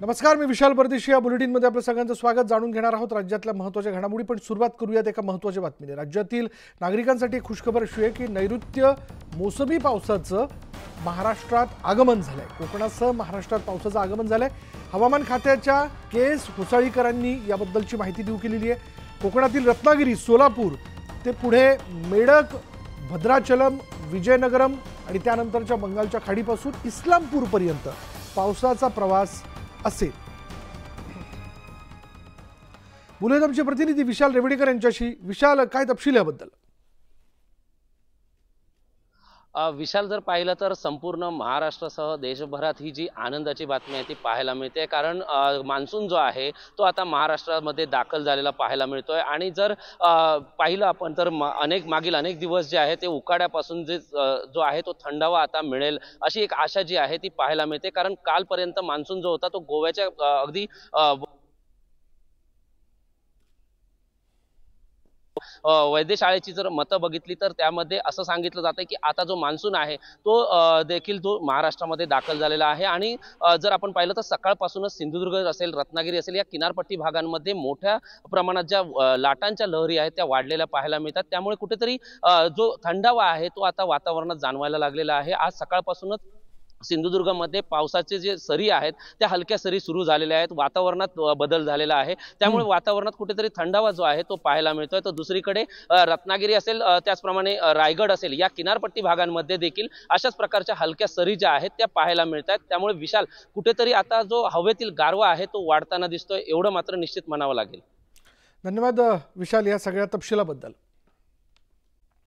नमस्कार, मी विशाल परदेशी. या बुलेटिनमध्ये आपलं सगळ्यांचं स्वागत. जाणून घेणार आहोत राज्यातल्या महत्त्वाच्या घडामोडी. पण सुरुवात करूयात एका महत्त्वाच्या बातमीने. राज्यातील नागरिकांसाठी खुशखबर अशी आहे की नैऋत्य मोसमी पावसाचं महाराष्ट्रात आगमन झालंय. कोकणासह महाराष्ट्रात पावसाचं आगमन झालंय. हवामान खात्याच्या केस होसाळीकरांनी याबद्दलची माहिती देऊ केलेली आहे. कोकणातील रत्नागिरी, सोलापूर ते पुढे मेडक, भद्राचलम, विजयनगरम आणि त्यानंतरच्या बंगालच्या खाडीपासून इस्लामपूरपर्यंत पावसाचा प्रवास असेल. बोलूयात आमचे प्रतिनिधी विशाल रेवडेकर यांच्याशी. विशाल, काय तपशील याबद्दल? विशाल, जर पाहिलं तर संपूर्ण महाराष्ट्रासह देशभरात ही जी आनंदाची बातमी आहे ती पाहायला मिळते. कारण मान्सून जो आहे तो आता महाराष्ट्रामध्ये दाखल झालेला पाहायला मिळतोय. आणि जर पाहिलं आपण तर मागील अनेक दिवस जे आहे ते उकाड्यापासून जो आहे तो थंडावा आता मिळेल अशी एक आशा जी आहे ती पाहायला मिळते. कारण कालपर्यंत मान्सून जो होता तो गोव्याच्या अगदी वैद्यशाळेची जर मतं बघितली तर त्यामध्ये असं सांगितलं जातं की आता जो मान्सून आहे तो देखील तो महाराष्ट्रामध्ये दाखल झालेला आहे. आणि जर आपण पाहिलं तर सकाळपासूनच सिंधुदुर्ग असेल, रत्नागिरी असेल या किनारपट्टी भागांमध्ये मोठ्या प्रमाणात ज्या लाटांच्या लहरी आहेत त्या वाढलेल्या पाहायला मिळतात. त्यामुळे कुठेतरी जो थंडावा आहे तो आता वातावरणात जाणवायला लागलेला आहे. आज सकाळपासूनच सिंधुदुर्गमध्ये पावसाचे जे सरी आहेत त्या हलक्या सरी सुरू झालेल्या आहेत. वातावरणात बदल झालेला आहे. त्यामुळे वातावरणात कुठेतरी थंडावा जो आहे तो पाहायला मिळतोय. तर दुसरीकडे रत्नागिरी असेल, त्याचप्रमाणे रायगड असेल या किनारपट्टी भागांमध्ये देखील अशाच प्रकारच्या हलक्या सरी ज्या आहेत त्या पाहायला मिळतात. त्यामुळे विशाल, कुठेतरी आता जो हवेतील गारवा आहे तो वाढताना दिसतोय, एवढं मात्र निश्चित म्हणावं लागेल. धन्यवाद विशाल या सगळ्या तपशिलाबद्दल.